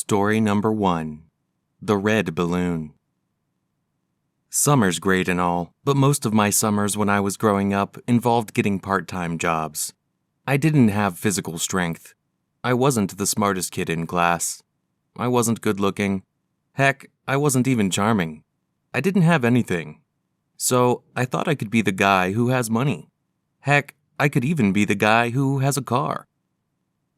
Story number 1. The Red Balloon. Summer's great and all, but most of my summers when I was growing up involved getting part-time jobs. I didn't have physical strength. I wasn't the smartest kid in class. I wasn't good-looking. Heck, I wasn't even charming. I didn't have anything. So I thought I could be the guy who has money. Heck, I could even be the guy who has a car.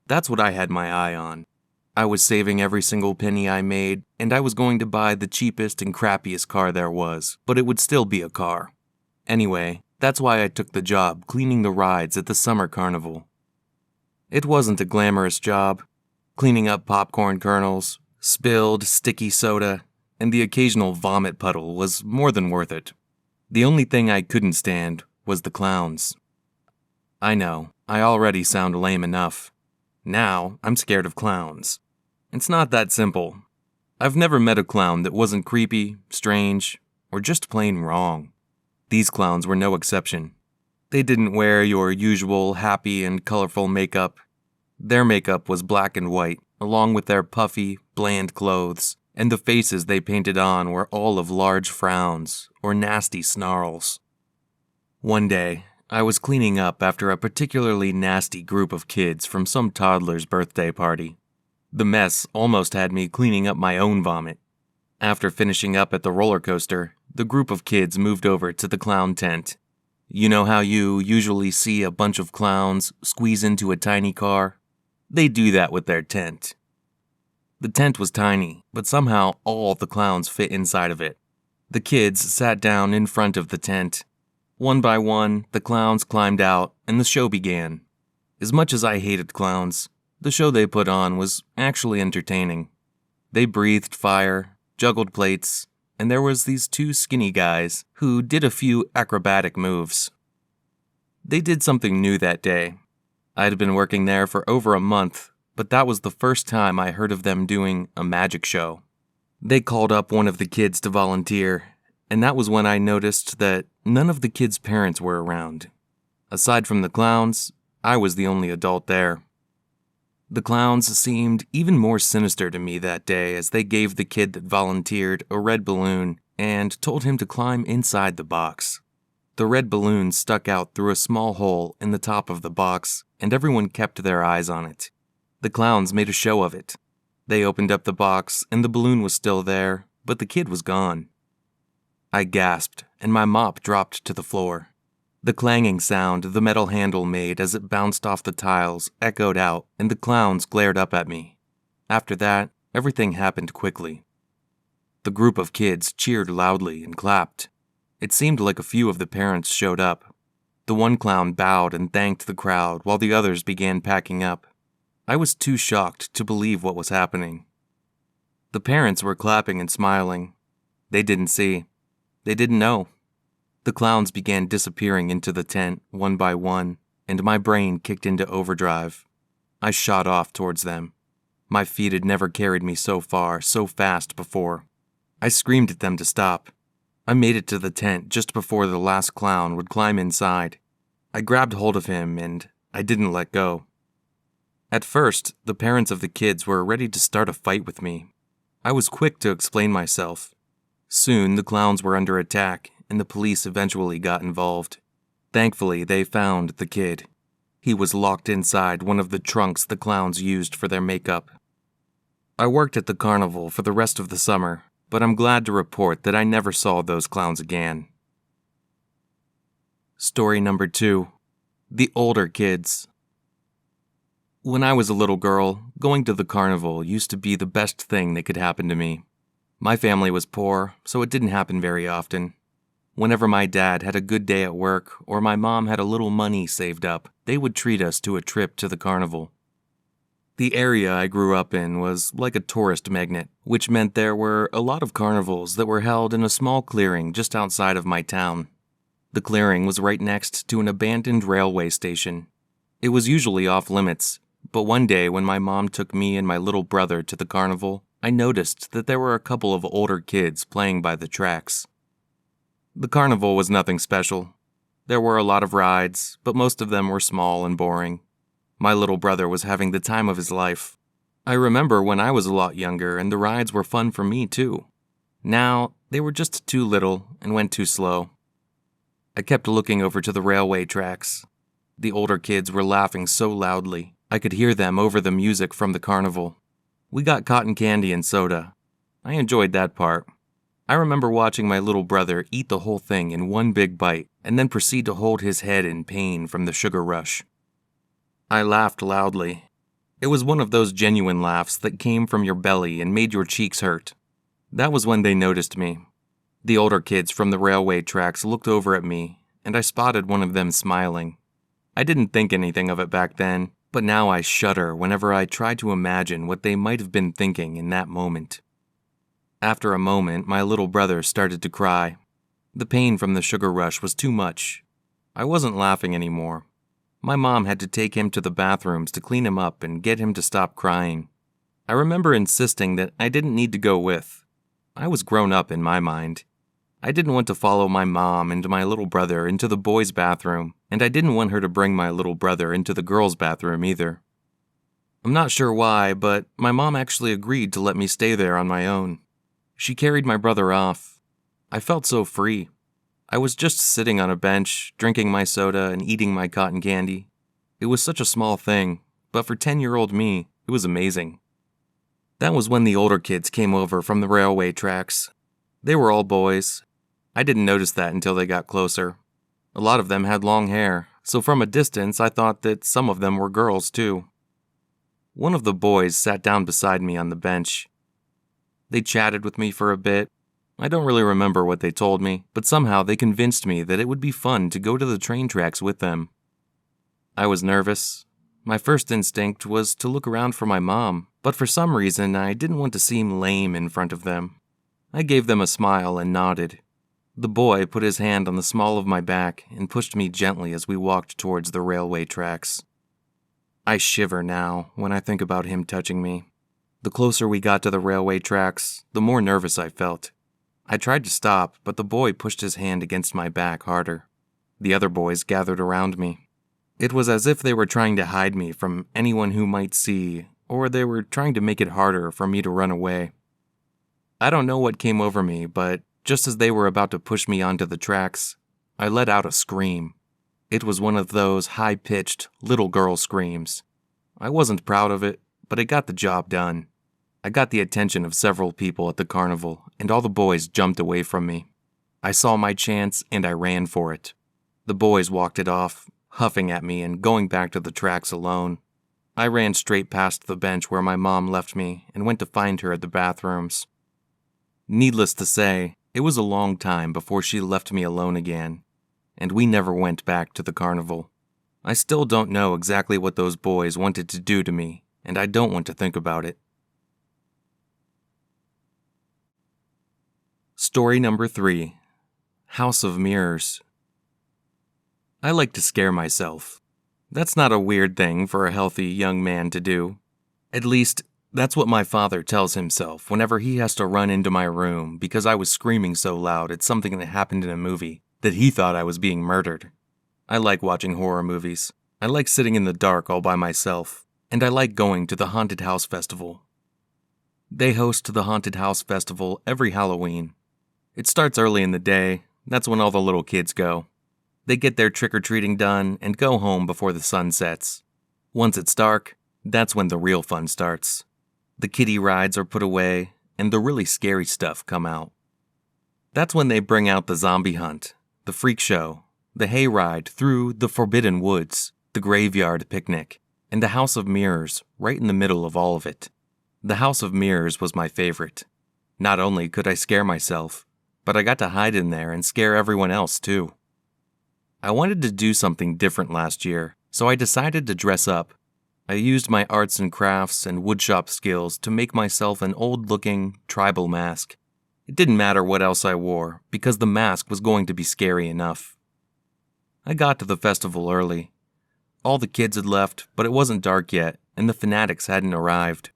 That's what I had my eye on. I was saving every single penny I made, and I was going to buy the cheapest and crappiest car there was, but it would still be a car. Anyway, that's why I took the job cleaning the rides at the summer carnival. It wasn't a glamorous job. Cleaning up popcorn kernels, spilled, sticky soda, and the occasional vomit puddle was more than worth it. The only thing I couldn't stand was the clowns. I know, I already sound lame enough. Now, I'm scared of clowns. It's not that simple. I've never met a clown that wasn't creepy, strange, or just plain wrong. These clowns were no exception. They didn't wear your usual happy and colorful makeup. Their makeup was black and white, along with their puffy, bland clothes, and the faces they painted on were all of large frowns or nasty snarls. One day, I was cleaning up after a particularly nasty group of kids from some toddler's birthday party. The mess almost had me cleaning up my own vomit. After finishing up at the roller coaster, the group of kids moved over to the clown tent. You know how you usually see a bunch of clowns squeeze into a tiny car? They do that with their tent. The tent was tiny, but somehow all the clowns fit inside of it. The kids sat down in front of the tent. One by one, the clowns climbed out, and the show began. As much as I hated clowns, the show they put on was actually entertaining. They breathed fire, juggled plates, and there was these two skinny guys who did a few acrobatic moves. They did something new that day. I'd been working there for over a month, but that was the first time I heard of them doing a magic show. They called up one of the kids to volunteer, and that was when I noticed that none of the kids' parents were around. Aside from the clowns, I was the only adult there. The clowns seemed even more sinister to me that day as they gave the kid that volunteered a red balloon and told him to climb inside the box. The red balloon stuck out through a small hole in the top of the box, and everyone kept their eyes on it. The clowns made a show of it. They opened up the box, and the balloon was still there, but the kid was gone. I gasped, and my mop dropped to the floor. The clanging sound the metal handle made as it bounced off the tiles echoed out, and the clowns glared up at me. After that, everything happened quickly. The group of kids cheered loudly and clapped. It seemed like a few of the parents showed up. The one clown bowed and thanked the crowd while the others began packing up. I was too shocked to believe what was happening. The parents were clapping and smiling. They didn't see. They didn't know. The clowns began disappearing into the tent one by one, and my brain kicked into overdrive. I shot off towards them. My feet had never carried me so far, so fast before. I screamed at them to stop. I made it to the tent just before the last clown would climb inside. I grabbed hold of him, and I didn't let go. At first, the parents of the kids were ready to start a fight with me. I was quick to explain myself. Soon, the clowns were under attack, and the police eventually got involved. Thankfully, they found the kid. He was locked inside one of the trunks the clowns used for their makeup. I worked at the carnival for the rest of the summer, but I'm glad to report that I never saw those clowns again. Story number 2. The Older Kids. When I was a little girl, going to the carnival used to be the best thing that could happen to me. My family was poor, so it didn't happen very often. Whenever my dad had a good day at work or my mom had a little money saved up, they would treat us to a trip to the carnival. The area I grew up in was like a tourist magnet, which meant there were a lot of carnivals that were held in a small clearing just outside of my town. The clearing was right next to an abandoned railway station. It was usually off limits, but one day when my mom took me and my little brother to the carnival, I noticed that there were a couple of older kids playing by the tracks. The carnival was nothing special. There were a lot of rides, but most of them were small and boring. My little brother was having the time of his life. I remember when I was a lot younger and the rides were fun for me too. Now, they were just too little and went too slow. I kept looking over to the railway tracks. The older kids were laughing so loudly, I could hear them over the music from the carnival. We got cotton candy and soda. I enjoyed that part. I remember watching my little brother eat the whole thing in one big bite and then proceed to hold his head in pain from the sugar rush. I laughed loudly. It was one of those genuine laughs that came from your belly and made your cheeks hurt. That was when they noticed me. The older kids from the railway tracks looked over at me, and I spotted one of them smiling. I didn't think anything of it back then, but now I shudder whenever I try to imagine what they might have been thinking in that moment. After a moment, my little brother started to cry. The pain from the sugar rush was too much. I wasn't laughing anymore. My mom had to take him to the bathrooms to clean him up and get him to stop crying. I remember insisting that I didn't need to go with. I was grown up in my mind. I didn't want to follow my mom and my little brother into the boys' bathroom, and I didn't want her to bring my little brother into the girls' bathroom either. I'm not sure why, but my mom actually agreed to let me stay there on my own. She carried my brother off. I felt so free. I was just sitting on a bench, drinking my soda and eating my cotton candy. It was such a small thing, but for 10-year-old me, it was amazing. That was when the older kids came over from the railway tracks. They were all boys. I didn't notice that until they got closer. A lot of them had long hair, so from a distance I thought that some of them were girls too. One of the boys sat down beside me on the bench. They chatted with me for a bit. I don't really remember what they told me, but somehow they convinced me that it would be fun to go to the train tracks with them. I was nervous. My first instinct was to look around for my mom, but for some reason I didn't want to seem lame in front of them. I gave them a smile and nodded. The boy put his hand on the small of my back and pushed me gently as we walked towards the railway tracks. I shiver now when I think about him touching me. The closer we got to the railway tracks, the more nervous I felt. I tried to stop, but the boy pushed his hand against my back harder. The other boys gathered around me. It was as if they were trying to hide me from anyone who might see, or they were trying to make it harder for me to run away. I don't know what came over me, but just as they were about to push me onto the tracks, I let out a scream. It was one of those high-pitched, little girl screams. I wasn't proud of it, but it got the job done. I got the attention of several people at the carnival, and all the boys jumped away from me. I saw my chance, and I ran for it. The boys walked it off, huffing at me and going back to the tracks alone. I ran straight past the bench where my mom left me and went to find her at the bathrooms. Needless to say, it was a long time before she left me alone again, and we never went back to the carnival. I still don't know exactly what those boys wanted to do to me, and I don't want to think about it. Story number 3. House of Mirrors. I like to scare myself. That's not a weird thing for a healthy young man to do. At least, that's what my father tells himself whenever he has to run into my room because I was screaming so loud at something that happened in a movie that he thought I was being murdered. I like watching horror movies. I like sitting in the dark all by myself. And I like going to the Haunted House Festival. They host the Haunted House Festival every Halloween. It starts early in the day. That's when all the little kids go. They get their trick-or-treating done and go home before the sun sets. Once it's dark, that's when the real fun starts. The kiddie rides are put away, and the really scary stuff come out. That's when they bring out the zombie hunt, the freak show, the hayride through the forbidden woods, the graveyard picnic, and the House of Mirrors right in the middle of all of it. The House of Mirrors was my favorite. Not only could I scare myself, but I got to hide in there and scare everyone else too. I wanted to do something different last year, so I decided to dress up. I used my arts and crafts and woodshop skills to make myself an old-looking, tribal mask. It didn't matter what else I wore, because the mask was going to be scary enough. I got to the festival early. All the kids had left, but it wasn't dark yet, and the fanatics hadn't arrived.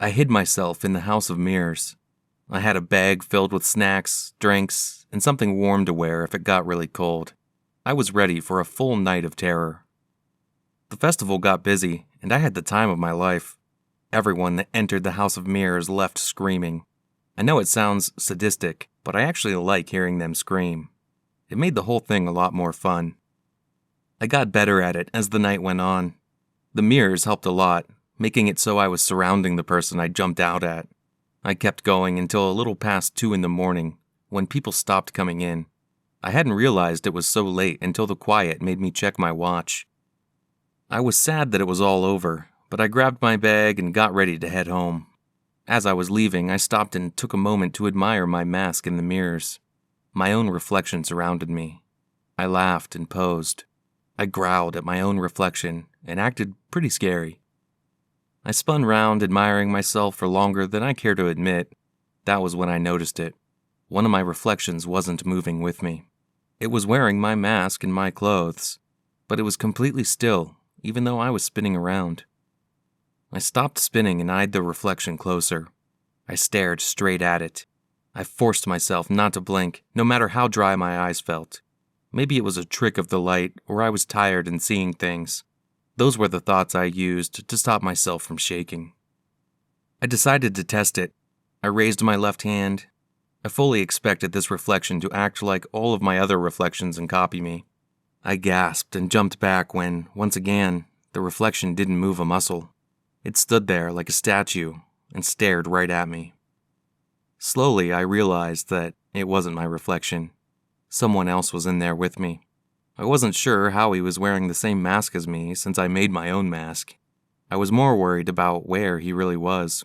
I hid myself in the House of Mirrors. I had a bag filled with snacks, drinks, and something warm to wear if it got really cold. I was ready for a full night of terror. The festival got busy, and I had the time of my life. Everyone that entered the House of Mirrors left screaming. I know it sounds sadistic, but I actually like hearing them scream. It made the whole thing a lot more fun. I got better at it as the night went on. The mirrors helped a lot, making it so I was surrounding the person I jumped out at. I kept going until a little past 2 in the morning, when people stopped coming in. I hadn't realized it was so late until the quiet made me check my watch. I was sad that it was all over, but I grabbed my bag and got ready to head home. As I was leaving, I stopped and took a moment to admire my mask in the mirrors. My own reflection surrounded me. I laughed and posed. I growled at my own reflection and acted pretty scary. I spun round, admiring myself for longer than I care to admit. That was when I noticed it. One of my reflections wasn't moving with me. It was wearing my mask and my clothes, but it was completely still, even though I was spinning around. I stopped spinning and eyed the reflection closer. I stared straight at it. I forced myself not to blink, no matter how dry my eyes felt. Maybe it was a trick of the light, or I was tired and seeing things. Those were the thoughts I used to stop myself from shaking. I decided to test it. I raised my left hand. I fully expected this reflection to act like all of my other reflections and copy me. I gasped and jumped back when, once again, the reflection didn't move a muscle. It stood there like a statue and stared right at me. Slowly, I realized that it wasn't my reflection. Someone else was in there with me. I wasn't sure how he was wearing the same mask as me since I made my own mask. I was more worried about where he really was.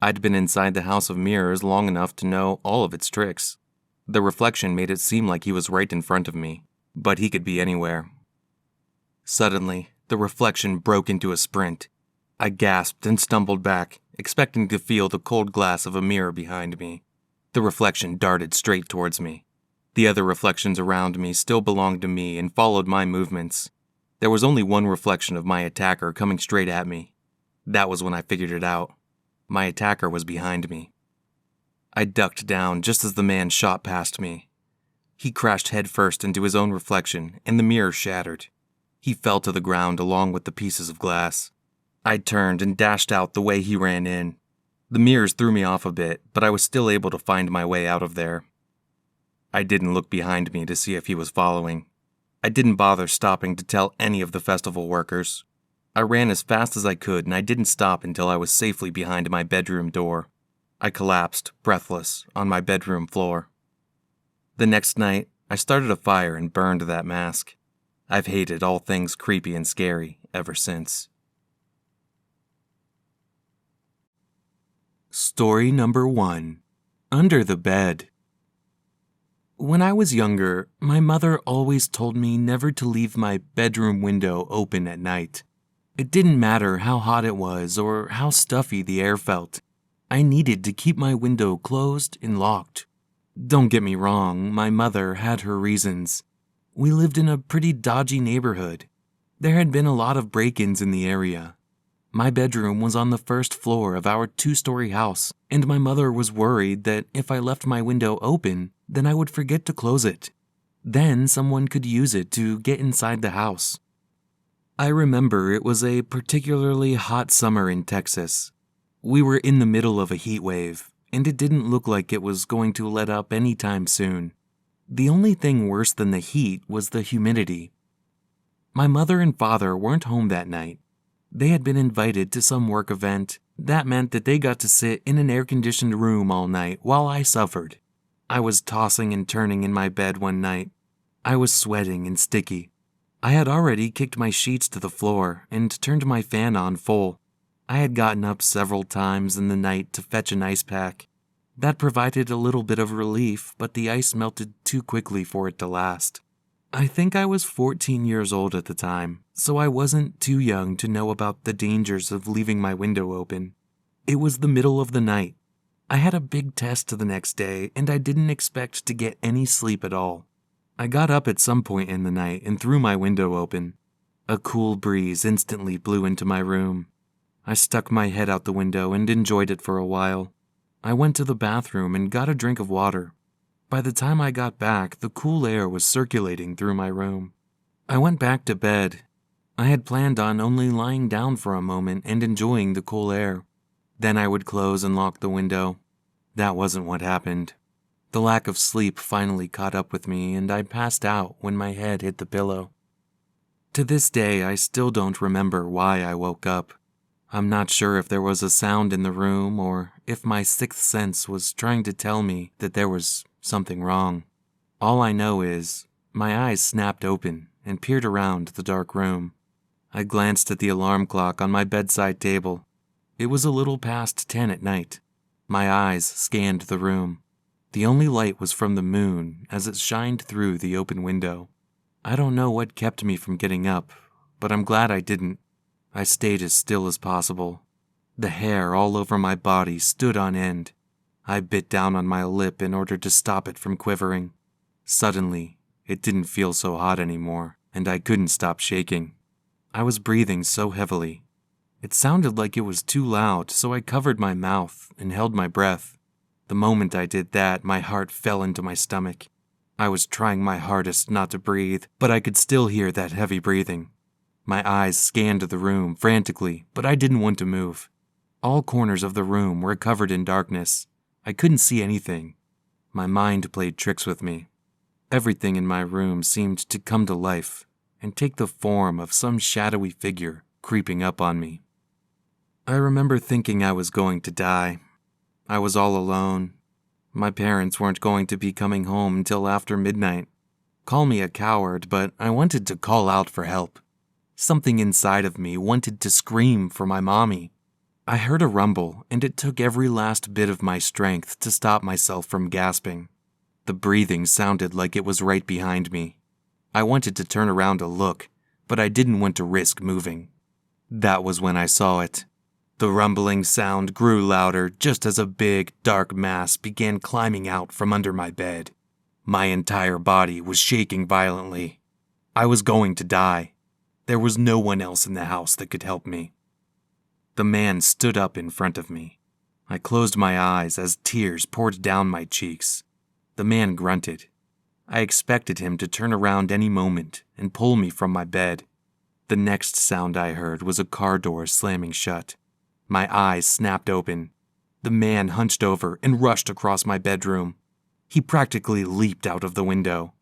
I'd been inside the House of Mirrors long enough to know all of its tricks. The reflection made it seem like he was right in front of me, but he could be anywhere. Suddenly, the reflection broke into a sprint. I gasped and stumbled back, expecting to feel the cold glass of a mirror behind me. The reflection darted straight towards me. The other reflections around me still belonged to me and followed my movements. There was only one reflection of my attacker coming straight at me. That was when I figured it out. My attacker was behind me. I ducked down just as the man shot past me. He crashed headfirst into his own reflection, and the mirror shattered. He fell to the ground along with the pieces of glass. I turned and dashed out the way he ran in. The mirrors threw me off a bit, but I was still able to find my way out of there. I didn't look behind me to see if he was following. I didn't bother stopping to tell any of the festival workers. I ran as fast as I could, and I didn't stop until I was safely behind my bedroom door. I collapsed, breathless, on my bedroom floor. The next night, I started a fire and burned that mask. I've hated all things creepy and scary ever since. Story number 1. Under the Bed. When I was younger, my mother always told me never to leave my bedroom window open at night. It didn't matter how hot it was or how stuffy the air felt. I needed to keep my window closed and locked. Don't get me wrong, my mother had her reasons. We lived in a pretty dodgy neighborhood. There had been a lot of break-ins in the area. My bedroom was on the first floor of our 2-story house, and my mother was worried that if I left my window open, then I would forget to close it. Then someone could use it to get inside the house. I remember it was a particularly hot summer in Texas. We were in the middle of a heat wave, and it didn't look like it was going to let up anytime soon. The only thing worse than the heat was the humidity. My mother and father weren't home that night. They had been invited to some work event. That meant that they got to sit in an air-conditioned room all night while I suffered. I was tossing and turning in my bed one night. I was sweating and sticky. I had already kicked my sheets to the floor and turned my fan on full. I had gotten up several times in the night to fetch an ice pack. That provided a little bit of relief, but the ice melted too quickly for it to last. I think I was 14 years old at the time, so I wasn't too young to know about the dangers of leaving my window open. It was the middle of the night. I had a big test the next day, and I didn't expect to get any sleep at all. I got up at some point in the night and threw my window open. A cool breeze instantly blew into my room. I stuck my head out the window and enjoyed it for a while. I went to the bathroom and got a drink of water. By the time I got back, the cool air was circulating through my room. I went back to bed. I had planned on only lying down for a moment and enjoying the cool air. Then I would close and lock the window. That wasn't what happened. The lack of sleep finally caught up with me, and I passed out when my head hit the pillow. To this day, I still don't remember why I woke up. I'm not sure if there was a sound in the room or if my sixth sense was trying to tell me that there was something wrong. All I know is my eyes snapped open and peered around the dark room. I glanced at the alarm clock on my bedside table. It was a little past 10 at night. My eyes scanned the room. The only light was from the moon as it shined through the open window. I don't know what kept me from getting up, but I'm glad I didn't. I stayed as still as possible. The hair all over my body stood on end. I bit down on my lip in order to stop it from quivering. Suddenly, it didn't feel so hot anymore, and I couldn't stop shaking. I was breathing so heavily. It sounded like it was too loud, so I covered my mouth and held my breath. The moment I did that, my heart fell into my stomach. I was trying my hardest not to breathe, but I could still hear that heavy breathing. My eyes scanned the room frantically, but I didn't want to move. All corners of the room were covered in darkness. I couldn't see anything. My mind played tricks with me. Everything in my room seemed to come to life and take the form of some shadowy figure creeping up on me. I remember thinking I was going to die. I was all alone. My parents weren't going to be coming home until after midnight. Call me a coward, but I wanted to call out for help. Something inside of me wanted to scream for my mommy. I heard a rumble, and it took every last bit of my strength to stop myself from gasping. The breathing sounded like it was right behind me. I wanted to turn around to look, but I didn't want to risk moving. That was when I saw it. The rumbling sound grew louder just as a big, dark mass began climbing out from under my bed. My entire body was shaking violently. I was going to die. There was no one else in the house that could help me. The man stood up in front of me. I closed my eyes as tears poured down my cheeks. The man grunted. I expected him to turn around any moment and pull me from my bed. The next sound I heard was a car door slamming shut. My eyes snapped open. The man hunched over and rushed across my bedroom. He practically leaped out of the window.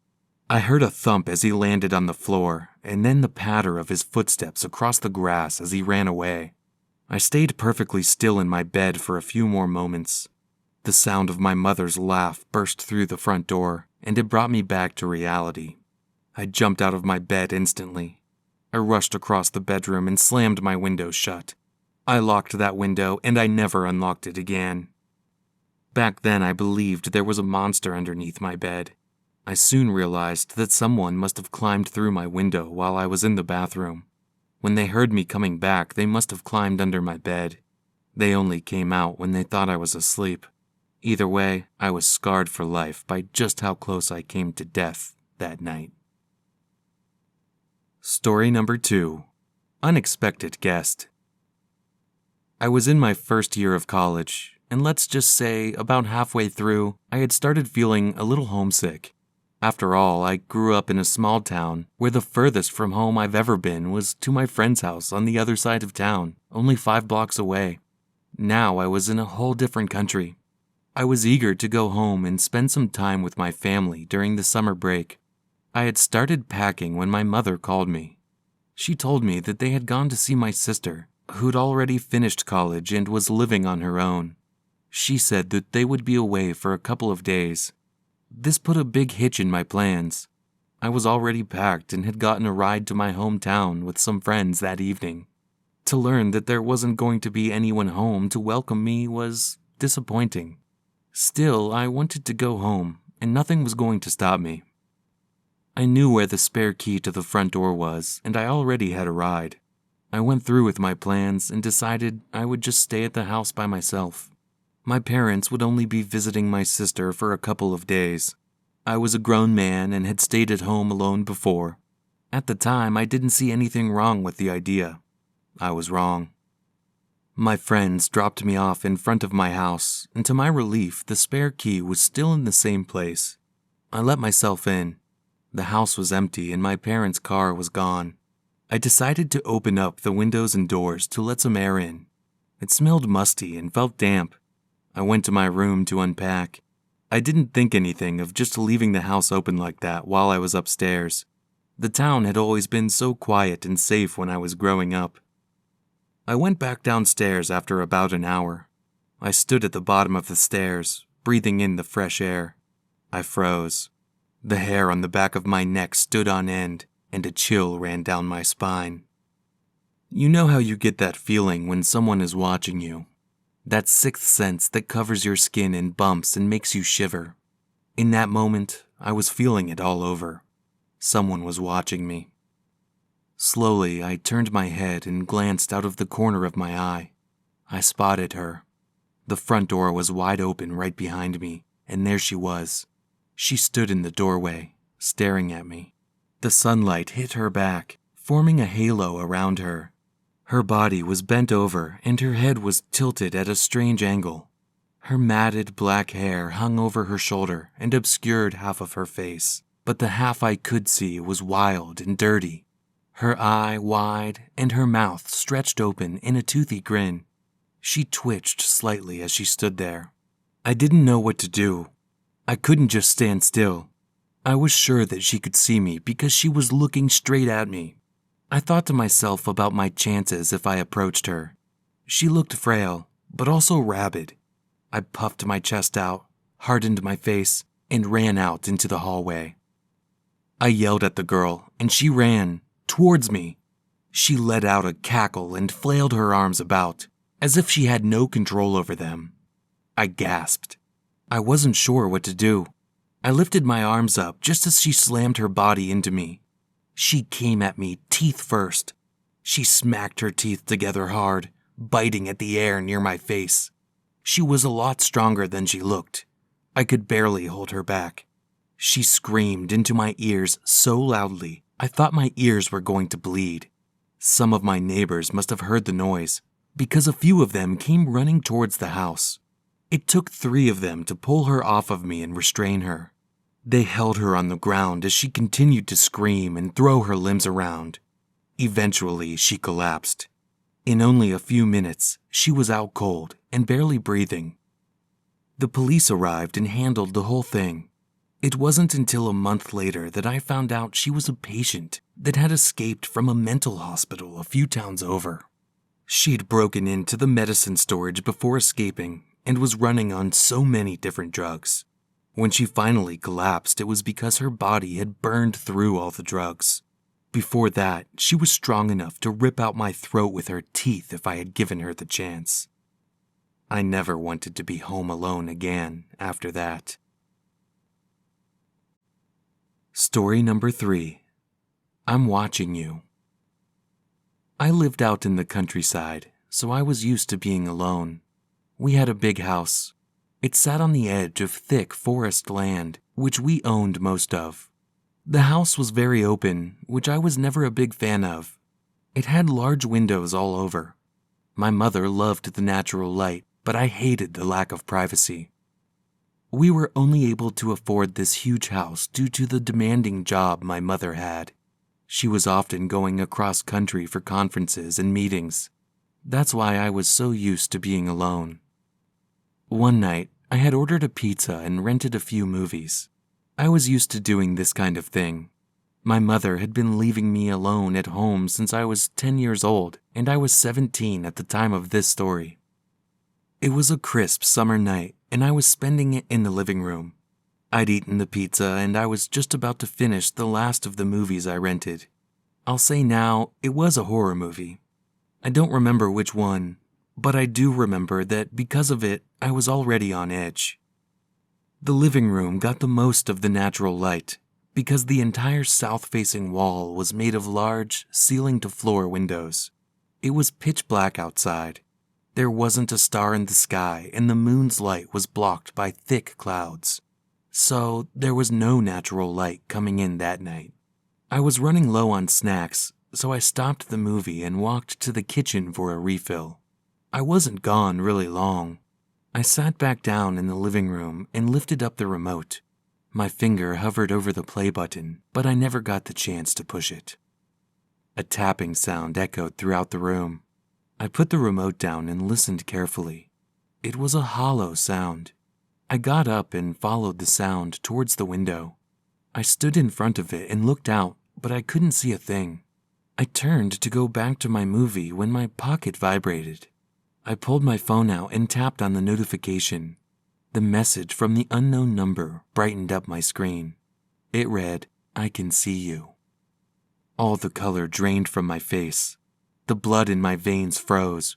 I heard a thump as he landed on the floor, and then the patter of his footsteps across the grass as he ran away. I stayed perfectly still in my bed for a few more moments. The sound of my mother's laugh burst through the front door, and it brought me back to reality. I jumped out of my bed instantly. I rushed across the bedroom and slammed my window shut. I locked that window, and I never unlocked it again. Back then, I believed there was a monster underneath my bed. I soon realized that someone must have climbed through my window while I was in the bathroom. When they heard me coming back, they must have climbed under my bed. They only came out when they thought I was asleep. Either way, I was scarred for life by just how close I came to death that night. Story number 2. Unexpected Guest. I was in my first year of college, and let's just say about halfway through, I had started feeling a little homesick. After all, I grew up in a small town where the furthest from home I've ever been was to my friend's house on the other side of town, only 5 blocks away. Now I was in a whole different country. I was eager to go home and spend some time with my family during the summer break. I had started packing when my mother called me. She told me that they had gone to see my sister, who'd already finished college and was living on her own. She said that they would be away for a couple of days. This put a big hitch in my plans. I was already packed and had gotten a ride to my hometown with some friends that evening. To learn that there wasn't going to be anyone home to welcome me was disappointing. Still, I wanted to go home, and nothing was going to stop me. I knew where the spare key to the front door was, and I already had a ride. I went through with my plans and decided I would just stay at the house by myself. My parents would only be visiting my sister for a couple of days. I was a grown man and had stayed at home alone before. At the time, I didn't see anything wrong with the idea. I was wrong. My friends dropped me off in front of my house, and to my relief, the spare key was still in the same place. I let myself in. The house was empty and my parents' car was gone. I decided to open up the windows and doors to let some air in. It smelled musty and felt damp. I went to my room to unpack. I didn't think anything of just leaving the house open like that while I was upstairs. The town had always been so quiet and safe when I was growing up. I went back downstairs after about an hour. I stood at the bottom of the stairs, breathing in the fresh air. I froze. The hair on the back of my neck stood on end, and a chill ran down my spine. You know how you get that feeling when someone is watching you? That sixth sense that covers your skin in bumps and makes you shiver. In that moment, I was feeling it all over. Someone was watching me. Slowly, I turned my head and glanced out of the corner of my eye. I spotted her. The front door was wide open right behind me, and there she was. She stood in the doorway, staring at me. The sunlight hit her back, forming a halo around her. Her body was bent over, and her head was tilted at a strange angle. Her matted black hair hung over her shoulder and obscured half of her face, but the half I could see was wild and dirty. Her eye wide and her mouth stretched open in a toothy grin. She twitched slightly as she stood there. I didn't know what to do. I couldn't just stand still. I was sure that she could see me because she was looking straight at me. I thought to myself about my chances if I approached her. She looked frail, but also rabid. I puffed my chest out, hardened my face, and ran out into the hallway. I yelled at the girl, and she ran towards me. She let out a cackle and flailed her arms about, as if she had no control over them. I gasped. I wasn't sure what to do. I lifted my arms up just as she slammed her body into me. She came at me teeth first. She smacked her teeth together hard, biting at the air near my face. She was a lot stronger than she looked. I could barely hold her back. She screamed into my ears so loudly, I thought my ears were going to bleed. Some of my neighbors must have heard the noise, because a few of them came running towards the house. It took 3 of them to pull her off of me and restrain her. They held her on the ground as she continued to scream and throw her limbs around. Eventually, she collapsed. In only a few minutes, she was out cold and barely breathing. The police arrived and handled the whole thing. It wasn't until a month later that I found out she was a patient that had escaped from a mental hospital a few towns over. She'd broken into the medicine storage before escaping and was running on so many different drugs. When she finally collapsed, it was because her body had burned through all the drugs. Before that, she was strong enough to rip out my throat with her teeth if I had given her the chance. I never wanted to be home alone again after that. Story number 3. I'm watching you. I lived out in the countryside, so I was used to being alone. We had a big house. It sat on the edge of thick forest land, which we owned most of. The house was very open, which I was never a big fan of. It had large windows all over. My mother loved the natural light, but I hated the lack of privacy. We were only able to afford this huge house due to the demanding job my mother had. She was often going across country for conferences and meetings. That's why I was so used to being alone. One night, I had ordered a pizza and rented a few movies. I was used to doing this kind of thing. My mother had been leaving me alone at home since I was 10 years old, and I was 17 at the time of this story. It was a crisp summer night, and I was spending it in the living room. I'd eaten the pizza, and I was just about to finish the last of the movies I rented. I'll say now, it was a horror movie. I don't remember which one, but I do remember that because of it, I was already on edge. The living room got the most of the natural light because the entire south-facing wall was made of large, ceiling-to-floor windows. It was pitch black outside. There wasn't a star in the sky, and the moon's light was blocked by thick clouds. So there was no natural light coming in that night. I was running low on snacks, so I stopped the movie and walked to the kitchen for a refill. I wasn't gone really long. I sat back down in the living room and lifted up the remote. My finger hovered over the play button, but I never got the chance to push it. A tapping sound echoed throughout the room. I put the remote down and listened carefully. It was a hollow sound. I got up and followed the sound towards the window. I stood in front of it and looked out, but I couldn't see a thing. I turned to go back to my movie when my pocket vibrated. I pulled my phone out and tapped on the notification. The message from the unknown number brightened up my screen. It read, "I can see you." All the color drained from my face. The blood in my veins froze.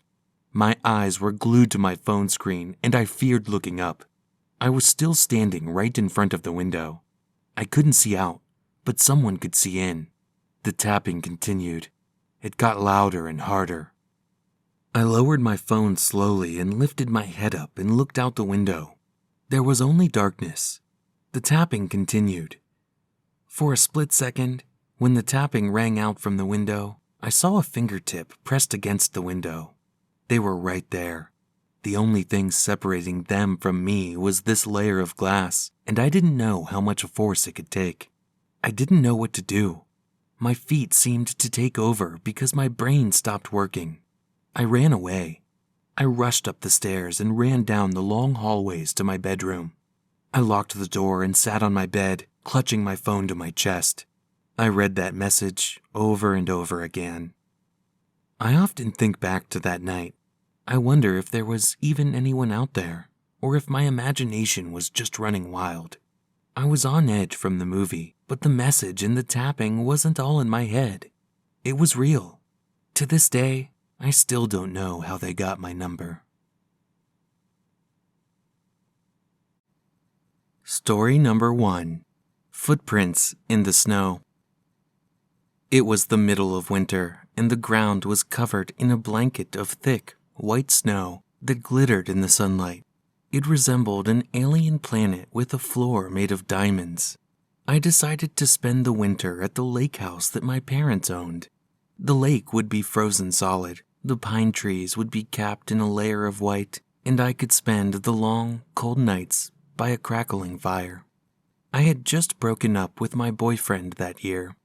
My eyes were glued to my phone screen, and I feared looking up. I was still standing right in front of the window. I couldn't see out, but someone could see in. The tapping continued. It got louder and harder. I lowered my phone slowly and lifted my head up and looked out the window. There was only darkness. The tapping continued. For a split second, when the tapping rang out from the window, I saw a fingertip pressed against the window. They were right there. The only thing separating them from me was this layer of glass, and I didn't know how much force it could take. I didn't know what to do. My feet seemed to take over because my brain stopped working. I ran away. I rushed up the stairs and ran down the long hallways to my bedroom. I locked the door and sat on my bed, clutching my phone to my chest. I read that message over and over again. I often think back to that night. I wonder if there was even anyone out there, or if my imagination was just running wild. I was on edge from the movie, but the message and the tapping wasn't all in my head. It was real. To this day, I still don't know how they got my number. Story number 1. Footprints in the Snow. It was the middle of winter, and the ground was covered in a blanket of thick, white snow that glittered in the sunlight. It resembled an alien planet with a floor made of diamonds. I decided to spend the winter at the lake house that my parents owned. The lake would be frozen solid, the pine trees would be capped in a layer of white, and I could spend the long, cold nights by a crackling fire. I had just broken up with my boyfriend that year.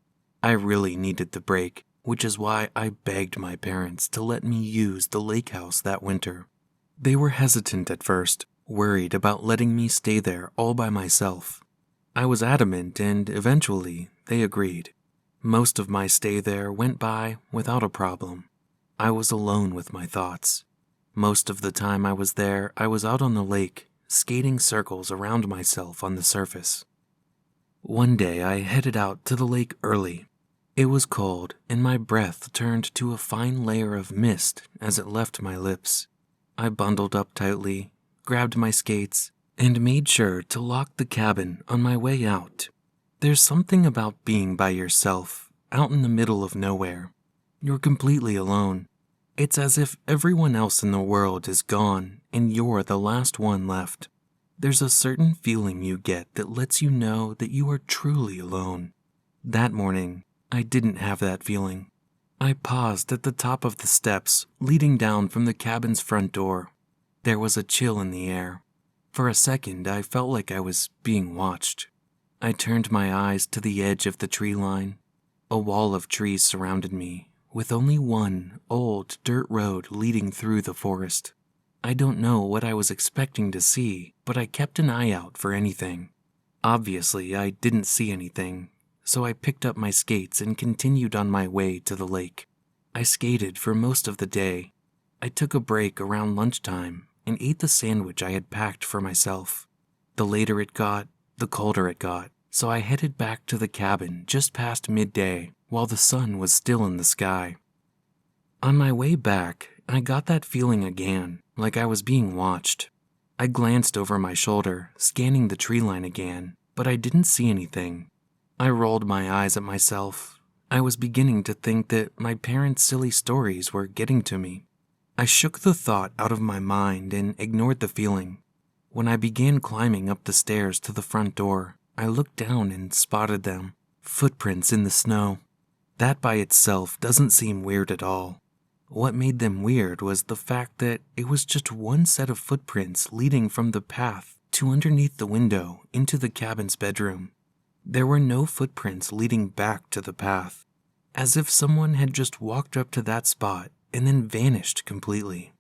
I really needed the break, which is why I begged my parents to let me use the lake house that winter. They were hesitant at first, worried about letting me stay there all by myself. I was adamant, and eventually they agreed. Most of my stay there went by without a problem. I was alone with my thoughts. Most of the time I was there, I was out on the lake, skating circles around myself on the surface. One day I headed out to the lake early. It was cold, and my breath turned to a fine layer of mist as it left my lips. I bundled up tightly, grabbed my skates, and made sure to lock the cabin on my way out. There's something about being by yourself, out in the middle of nowhere. You're completely alone. It's as if everyone else in the world is gone and you're the last one left. There's a certain feeling you get that lets you know that you are truly alone. That morning, I didn't have that feeling. I paused at the top of the steps leading down from the cabin's front door. There was a chill in the air. For a second, I felt like I was being watched. I turned my eyes to the edge of the tree line. A wall of trees surrounded me, with only one old dirt road leading through the forest. I don't know what I was expecting to see, but I kept an eye out for anything. Obviously, I didn't see anything, so I picked up my skates and continued on my way to the lake. I skated for most of the day. I took a break around lunchtime and ate the sandwich I had packed for myself. The later it got, the colder it got, so I headed back to the cabin just past midday while the sun was still in the sky. On my way back, I got that feeling again, like I was being watched. I glanced over my shoulder, scanning the tree line again, but I didn't see anything. I rolled my eyes at myself. I was beginning to think that my parents' silly stories were getting to me. I shook the thought out of my mind and ignored the feeling. When I began climbing up the stairs to the front door, I looked down and spotted them, footprints in the snow. That by itself doesn't seem weird at all. What made them weird was the fact that it was just one set of footprints leading from the path to underneath the window into the cabin's bedroom. There were no footprints leading back to the path, as if someone had just walked up to that spot and then vanished completely.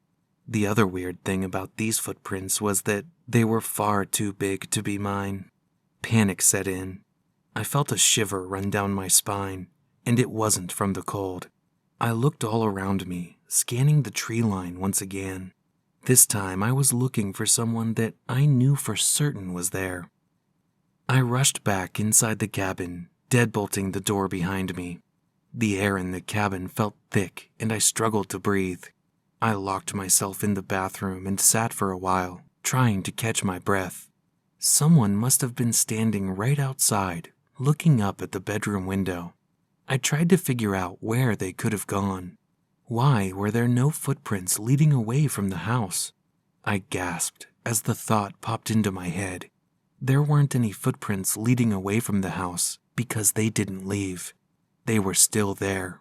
The other weird thing about these footprints was that they were far too big to be mine. Panic set in. I felt a shiver run down my spine, and it wasn't from the cold. I looked all around me, scanning the tree line once again. This time I was looking for someone that I knew for certain was there. I rushed back inside the cabin, deadbolting the door behind me. The air in the cabin felt thick, and I struggled to breathe. I locked myself in the bathroom and sat for a while, trying to catch my breath. Someone must have been standing right outside, looking up at the bedroom window. I tried to figure out where they could have gone. Why were there no footprints leading away from the house? I gasped as the thought popped into my head. There weren't any footprints leading away from the house because they didn't leave. They were still there.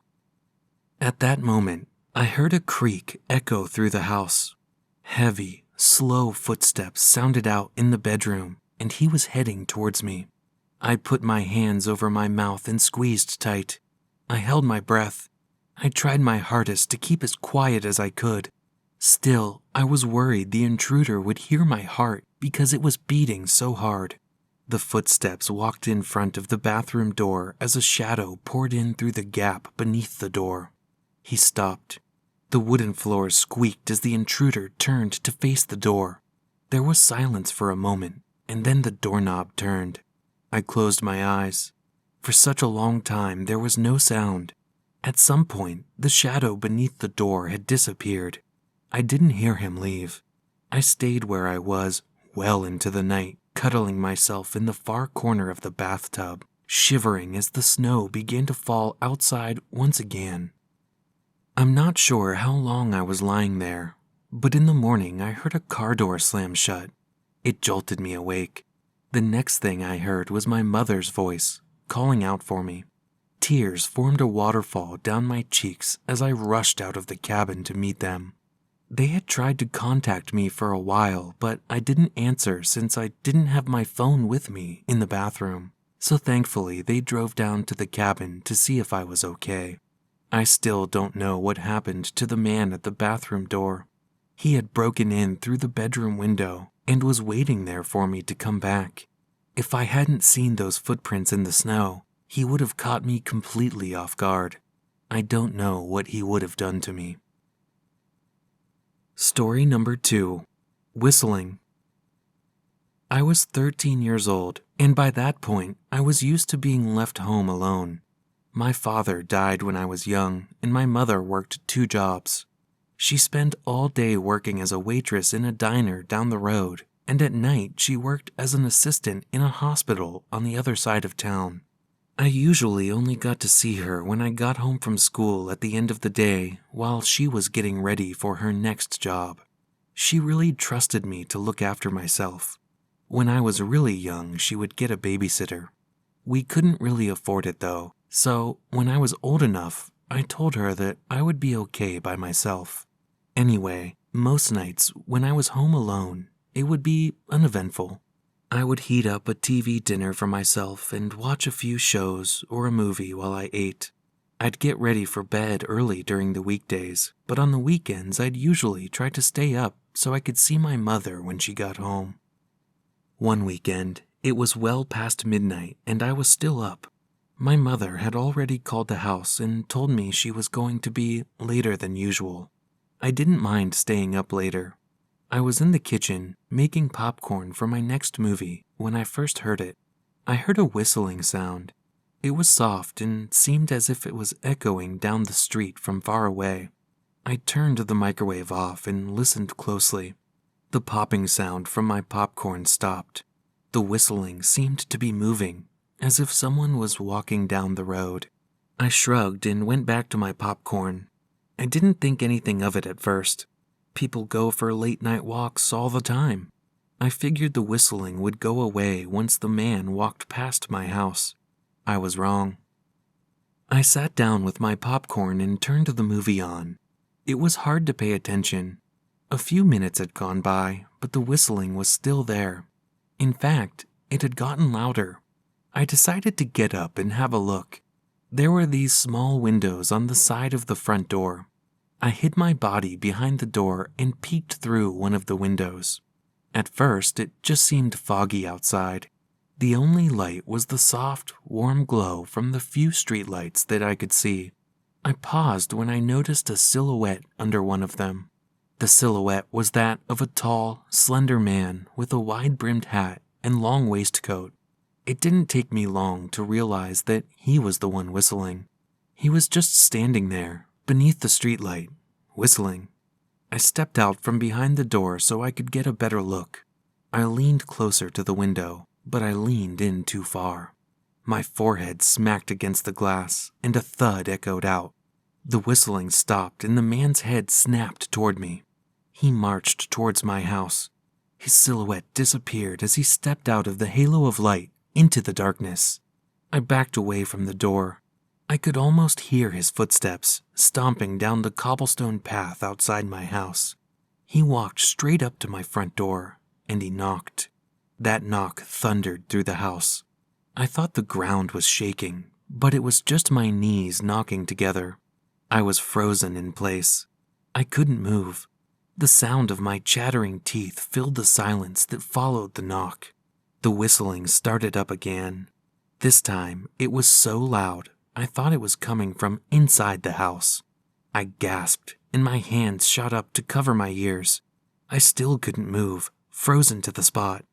At that moment, I heard a creak echo through the house. Heavy, slow footsteps sounded out in the bedroom, and he was heading towards me. I put my hands over my mouth and squeezed tight. I held my breath. I tried my hardest to keep as quiet as I could. Still, I was worried the intruder would hear my heart because it was beating so hard. The footsteps walked in front of the bathroom door as a shadow poured in through the gap beneath the door. He stopped. The wooden floor squeaked as the intruder turned to face the door. There was silence for a moment, and then the doorknob turned. I closed my eyes. For such a long time, there was no sound. At some point, the shadow beneath the door had disappeared. I didn't hear him leave. I stayed where I was well into the night, cuddling myself in the far corner of the bathtub, shivering as the snow began to fall outside once again. I'm not sure how long I was lying there, but in the morning I heard a car door slam shut. It jolted me awake. The next thing I heard was my mother's voice, calling out for me. Tears formed a waterfall down my cheeks as I rushed out of the cabin to meet them. They had tried to contact me for a while, but I didn't answer since I didn't have my phone with me in the bathroom. So thankfully, they drove down to the cabin to see if I was okay. I still don't know what happened to the man at the bathroom door. He had broken in through the bedroom window and was waiting there for me to come back. If I hadn't seen those footprints in the snow, he would have caught me completely off guard. I don't know what he would have done to me. Story number 2. Whistling. I was 13 years old, and by that point, I was used to being left home alone. My father died when I was young, and my mother worked 2 jobs. She spent all day working as a waitress in a diner down the road, and at night she worked as an assistant in a hospital on the other side of town. I usually only got to see her when I got home from school at the end of the day while she was getting ready for her next job. She really trusted me to look after myself. When I was really young, she would get a babysitter. We couldn't really afford it though, so when I was old enough, I told her that I would be okay by myself. Anyway, most nights when I was home alone, it would be uneventful. I would heat up a TV dinner for myself and watch a few shows or a movie while I ate. I'd get ready for bed early during the weekdays, but on the weekends I'd usually try to stay up so I could see my mother when she got home. One weekend, it was well past midnight and I was still up. My mother had already called the house and told me she was going to be later than usual. I didn't mind staying up later. I was in the kitchen making popcorn for my next movie when I first heard it. I heard a whistling sound. It was soft and seemed as if it was echoing down the street from far away. I turned the microwave off and listened closely. The popping sound from my popcorn stopped. The whistling seemed to be moving, as if someone was walking down the road. I shrugged and went back to my popcorn. I didn't think anything of it at first. People go for late-night walks all the time. I figured the whistling would go away once the man walked past my house. I was wrong. I sat down with my popcorn and turned the movie on. It was hard to pay attention. A few minutes had gone by, but the whistling was still there. In fact, it had gotten louder. I decided to get up and have a look. There were these small windows on the side of the front door. I hid my body behind the door and peeked through one of the windows. At first, it just seemed foggy outside. The only light was the soft, warm glow from the few streetlights that I could see. I paused when I noticed a silhouette under one of them. The silhouette was that of a tall, slender man with a wide-brimmed hat and long waistcoat. It didn't take me long to realize that he was the one whistling. He was just standing there, beneath the streetlight, whistling. I stepped out from behind the door so I could get a better look. I leaned closer to the window, but I leaned in too far. My forehead smacked against the glass, and a thud echoed out. The whistling stopped, and the man's head snapped toward me. He marched towards my house. His silhouette disappeared as he stepped out of the halo of light into the darkness. I backed away from the door. I could almost hear his footsteps stomping down the cobblestone path outside my house. He walked straight up to my front door, and he knocked. That knock thundered through the house. I thought the ground was shaking, but it was just my knees knocking together. I was frozen in place. I couldn't move. The sound of my chattering teeth filled the silence that followed the knock. The whistling started up again. This time, it was so loud, I thought it was coming from inside the house. I gasped, and my hands shot up to cover my ears. I still couldn't move, frozen to the spot.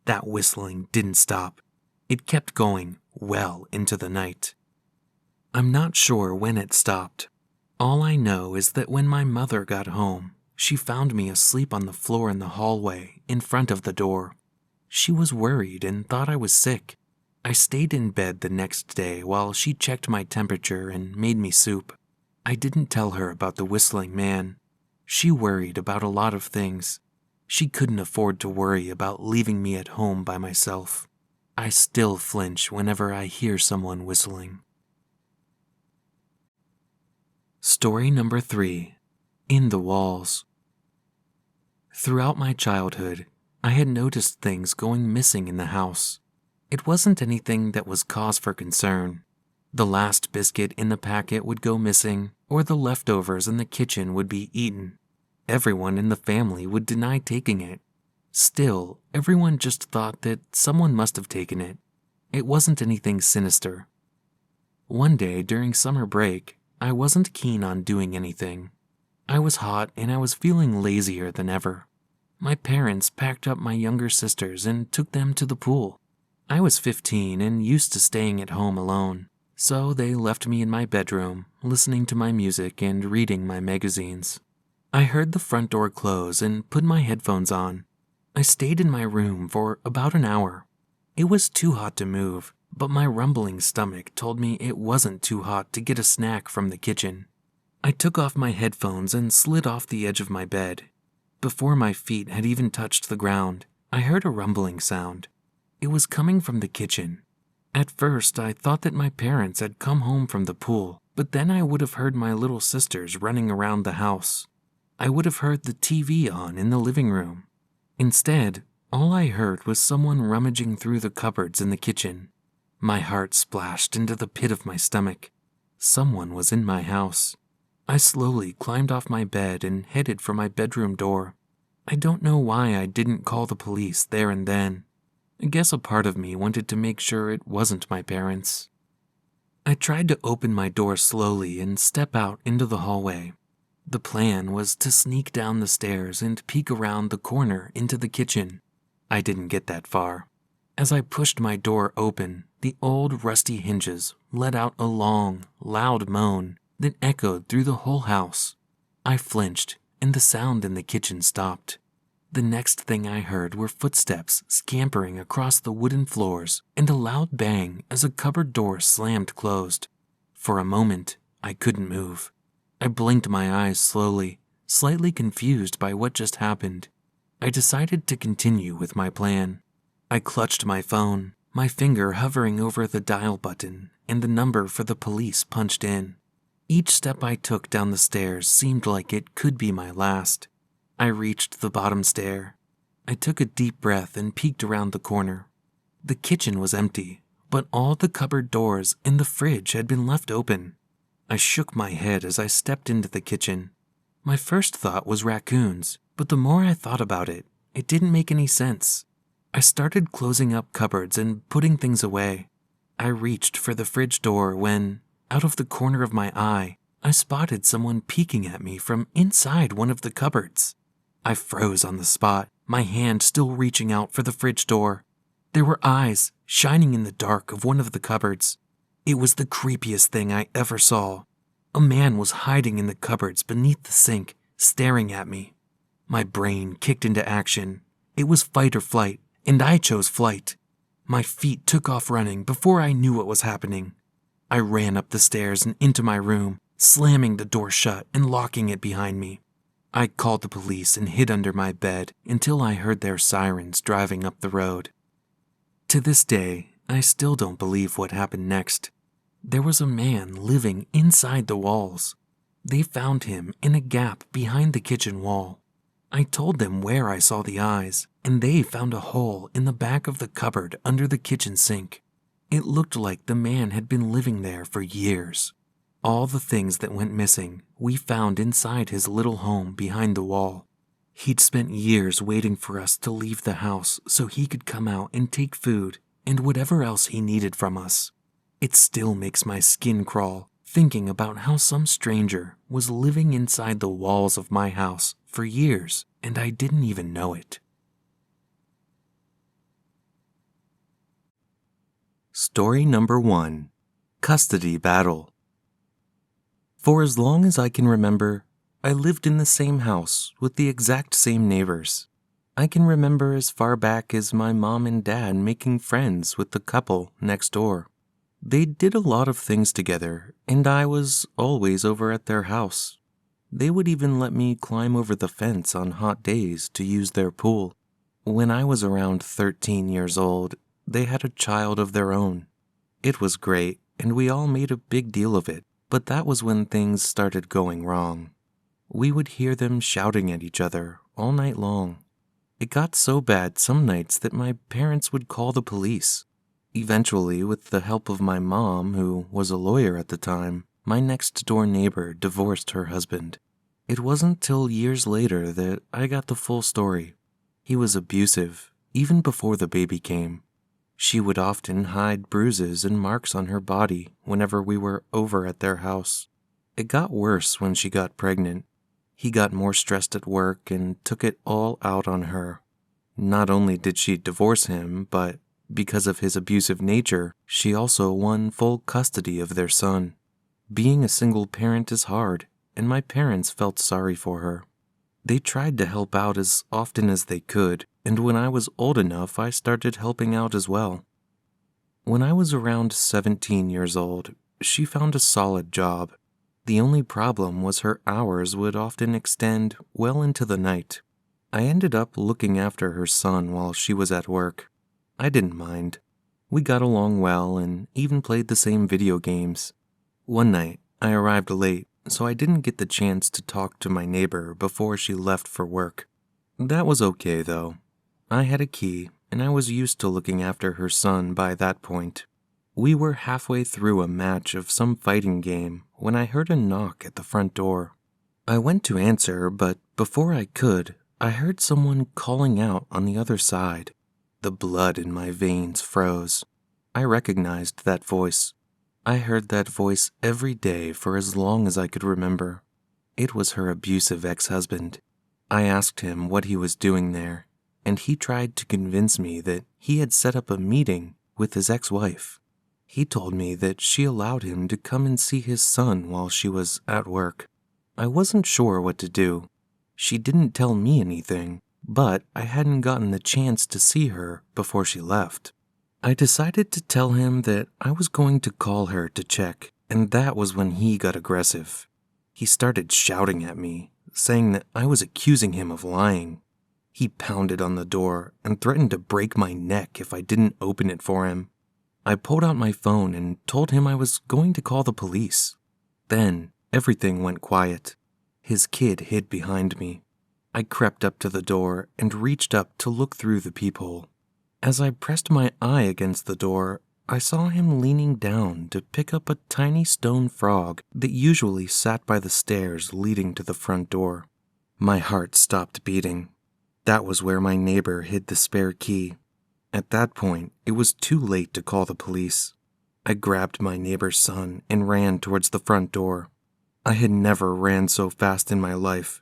That whistling didn't stop. It kept going well into the night. I'm not sure when it stopped. All I know is that when my mother got home, she found me asleep on the floor in the hallway in front of the door. She was worried and thought I was sick. I stayed in bed the next day while she checked my temperature and made me soup. I didn't tell her about the whistling man. She worried about a lot of things. She couldn't afford to worry about leaving me at home by myself. I still flinch whenever I hear someone whistling. Story number 3. In the Walls. Throughout my childhood, I had noticed things going missing in the house. It wasn't anything that was cause for concern. The last biscuit in the packet would go missing, or the leftovers in the kitchen would be eaten. Everyone in the family would deny taking it. Still, everyone just thought that someone must have taken it. It wasn't anything sinister. One day during summer break, I wasn't keen on doing anything. I was hot and I was feeling lazier than ever. My parents packed up my younger sisters and took them to the pool. I was 15 and used to staying at home alone, so they left me in my bedroom, listening to my music and reading my magazines. I heard the front door close and put my headphones on. I stayed in my room for about an hour. It was too hot to move, but my rumbling stomach told me it wasn't too hot to get a snack from the kitchen. I took off my headphones and slid off the edge of my bed. Before my feet had even touched the ground, I heard a rumbling sound. It was coming from the kitchen. At first, I thought that my parents had come home from the pool, but then I would have heard my little sisters running around the house. I would have heard the TV on in the living room. Instead, all I heard was someone rummaging through the cupboards in the kitchen. My heart splashed into the pit of my stomach. Someone was in my house. I slowly climbed off my bed and headed for my bedroom door. I don't know why I didn't call the police there and then. I guess a part of me wanted to make sure it wasn't my parents. I tried to open my door slowly and step out into the hallway. The plan was to sneak down the stairs and peek around the corner into the kitchen. I didn't get that far. As I pushed my door open, the old rusty hinges let out a long, loud moan that echoed through the whole house. I flinched, and the sound in the kitchen stopped. The next thing I heard were footsteps scampering across the wooden floors and a loud bang as a cupboard door slammed closed. For a moment, I couldn't move. I blinked my eyes slowly, slightly confused by what just happened. I decided to continue with my plan. I clutched my phone, my finger hovering over the dial button and the number for the police punched in. Each step I took down the stairs seemed like it could be my last. I reached the bottom stair. I took a deep breath and peeked around the corner. The kitchen was empty, but all the cupboard doors and the fridge had been left open. I shook my head as I stepped into the kitchen. My first thought was raccoons, but the more I thought about it, it didn't make any sense. I started closing up cupboards and putting things away. I reached for the fridge door when, out of the corner of my eye, I spotted someone peeking at me from inside one of the cupboards. I froze on the spot, my hand still reaching out for the fridge door. There were eyes shining in the dark of one of the cupboards. It was the creepiest thing I ever saw. A man was hiding in the cupboards beneath the sink, staring at me. My brain kicked into action. It was fight or flight, and I chose flight. My feet took off running before I knew what was happening. I ran up the stairs and into my room, slamming the door shut and locking it behind me. I called the police and hid under my bed until I heard their sirens driving up the road. To this day, I still don't believe what happened next. There was a man living inside the walls. They found him in a gap behind the kitchen wall. I told them where I saw the eyes, and they found a hole in the back of the cupboard under the kitchen sink. It looked like the man had been living there for years. All the things that went missing, we found inside his little home behind the wall. He'd spent years waiting for us to leave the house so he could come out and take food and whatever else he needed from us. It still makes my skin crawl thinking about how some stranger was living inside the walls of my house for years and I didn't even know it. Story number 1. Custody Battle. For as long as I can remember, I lived in the same house with the exact same neighbors. I can remember as far back as my mom and dad making friends with the couple next door. They did a lot of things together, and I was always over at their house. They would even let me climb over the fence on hot days to use their pool. When I was around 13 years old, they had a child of their own. It was great, and we all made a big deal of it, but that was when things started going wrong. We would hear them shouting at each other all night long. It got so bad some nights that my parents would call the police. Eventually, with the help of my mom, who was a lawyer at the time, my next-door neighbor divorced her husband. It wasn't till years later that I got the full story. He was abusive, even before the baby came. She would often hide bruises and marks on her body whenever we were over at their house. It got worse when she got pregnant. He got more stressed at work and took it all out on her. Not only did she divorce him, but because of his abusive nature, she also won full custody of their son. Being a single parent is hard, and my parents felt sorry for her. They tried to help out as often as they could, and when I was old enough, I started helping out as well. When I was around 17 years old, she found a solid job. The only problem was her hours would often extend well into the night. I ended up looking after her son while she was at work. I didn't mind. We got along well and even played the same video games. One night, I arrived late, so I didn't get the chance to talk to my neighbor before she left for work. That was okay, though. I had a key, and I was used to looking after her son by that point. We were halfway through a match of some fighting game when I heard a knock at the front door. I went to answer, but before I could, I heard someone calling out on the other side. The blood in my veins froze. I recognized that voice. I heard that voice every day for as long as I could remember. It was her abusive ex-husband. I asked him what he was doing there, and he tried to convince me that he had set up a meeting with his ex-wife. He told me that she allowed him to come and see his son while she was at work. I wasn't sure what to do. She didn't tell me anything, but I hadn't gotten the chance to see her before she left. I decided to tell him that I was going to call her to check, and that was when he got aggressive. He started shouting at me, saying that I was accusing him of lying. He pounded on the door and threatened to break my neck if I didn't open it for him. I pulled out my phone and told him I was going to call the police. Then everything went quiet. His kid hid behind me. I crept up to the door and reached up to look through the peephole. As I pressed my eye against the door, I saw him leaning down to pick up a tiny stone frog that usually sat by the stairs leading to the front door. My heart stopped beating. That was where my neighbor hid the spare key. At that point, it was too late to call the police. I grabbed my neighbor's son and ran towards the front door. I had never ran so fast in my life.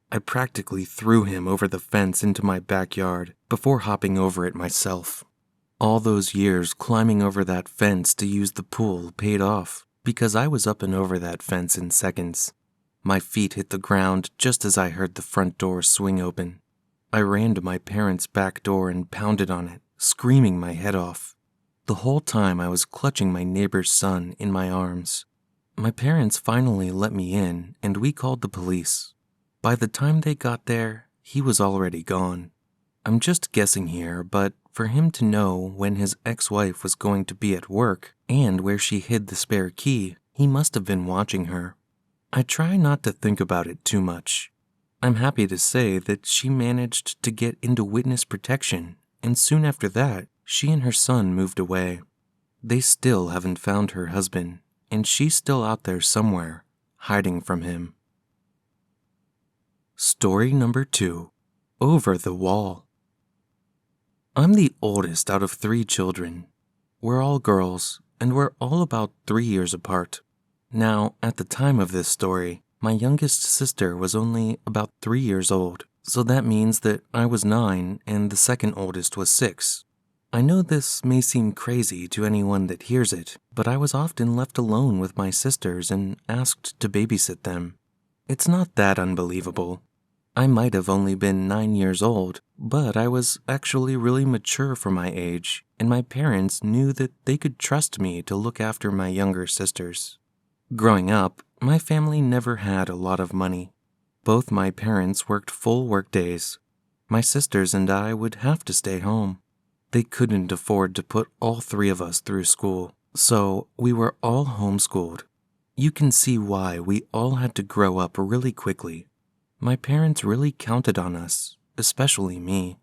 I practically threw him over the fence into my backyard before hopping over it myself. All those years climbing over that fence to use the pool paid off because I was up and over that fence in seconds. My feet hit the ground just as I heard the front door swing open. I ran to my parents' back door and pounded on it, screaming my head off. The whole time I was clutching my neighbor's son in my arms. My parents finally let me in and we called the police. By the time they got there, he was already gone. I'm just guessing here, but for him to know when his ex-wife was going to be at work and where she hid the spare key, he must have been watching her. I try not to think about it too much. I'm happy to say that she managed to get into witness protection, and soon after that, she and her son moved away. They still haven't found her husband, and she's still out there somewhere, hiding from him. Story number 2. Over the Wall. I'm the oldest out of 3 children. We're all girls, and we're all about 3 years apart. Now, at the time of this story, my youngest sister was only about 3 years old, so that means that I was 9 and the second oldest was 6. I know this may seem crazy to anyone that hears it, but I was often left alone with my sisters and asked to babysit them. It's not that unbelievable. I might have only been 9 years old, but I was actually really mature for my age, and my parents knew that they could trust me to look after my younger sisters. Growing up, my family never had a lot of money. Both my parents worked full workdays. My sisters and I would have to stay home. They couldn't afford to put all 3 of us through school, so we were all homeschooled. You can see why we all had to grow up really quickly. My parents really counted on us, especially me.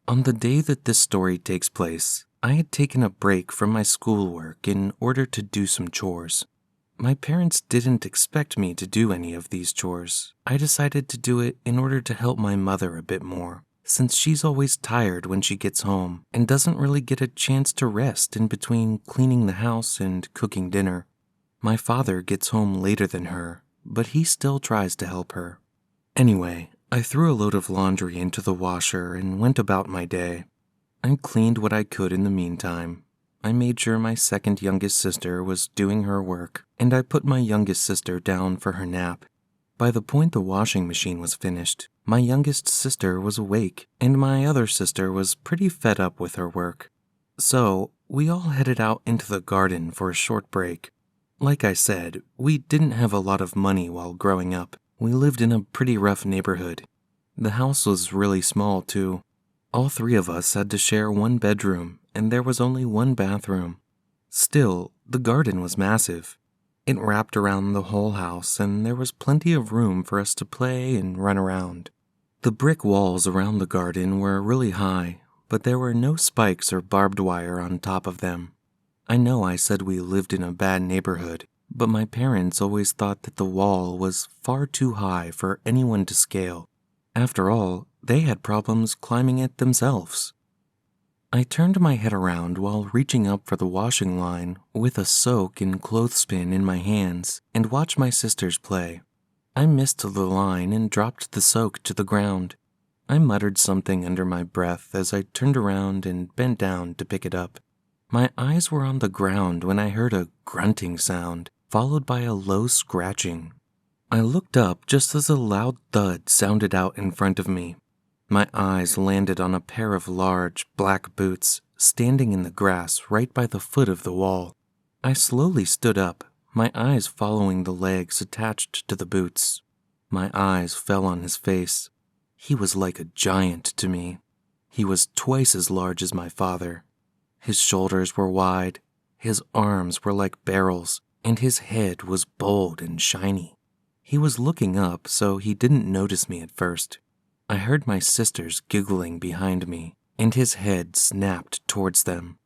On the day that this story takes place, I had taken a break from my schoolwork in order to do some chores. My parents didn't expect me to do any of these chores. I decided to do it in order to help my mother a bit more, since she's always tired when she gets home and doesn't really get a chance to rest in between cleaning the house and cooking dinner. My father gets home later than her, but he still tries to help her. Anyway, I threw a load of laundry into the washer and went about my day. I cleaned what I could in the meantime. I made sure my second youngest sister was doing her work, and I put my youngest sister down for her nap. By the point the washing machine was finished, my youngest sister was awake, and my other sister was pretty fed up with her work. So, we all headed out into the garden for a short break. Like I said, we didn't have a lot of money while growing up. We lived in a pretty rough neighborhood. The house was really small, too. All 3 of us had to share one bedroom, and there was only one bathroom. Still, the garden was massive. It wrapped around the whole house, and there was plenty of room for us to play and run around. The brick walls around the garden were really high, but there were no spikes or barbed wire on top of them. I know I said we lived in a bad neighborhood, but my parents always thought that the wall was far too high for anyone to scale. After all, they had problems climbing it themselves. I turned my head around while reaching up for the washing line with a soak and clothespin in my hands and watched my sisters play. I missed the line and dropped the soak to the ground. I muttered something under my breath as I turned around and bent down to pick it up. My eyes were on the ground when I heard a grunting sound, followed by a low scratching. I looked up just as a loud thud sounded out in front of me. My eyes landed on a pair of large, black boots standing in the grass right by the foot of the wall. I slowly stood up, my eyes following the legs attached to the boots. My eyes fell on his face. He was like a giant to me. He was twice as large as my father. His shoulders were wide, his arms were like barrels, and his head was bold and shiny. He was looking up, so he didn't notice me at first. I heard my sisters giggling behind me, and his head snapped towards them.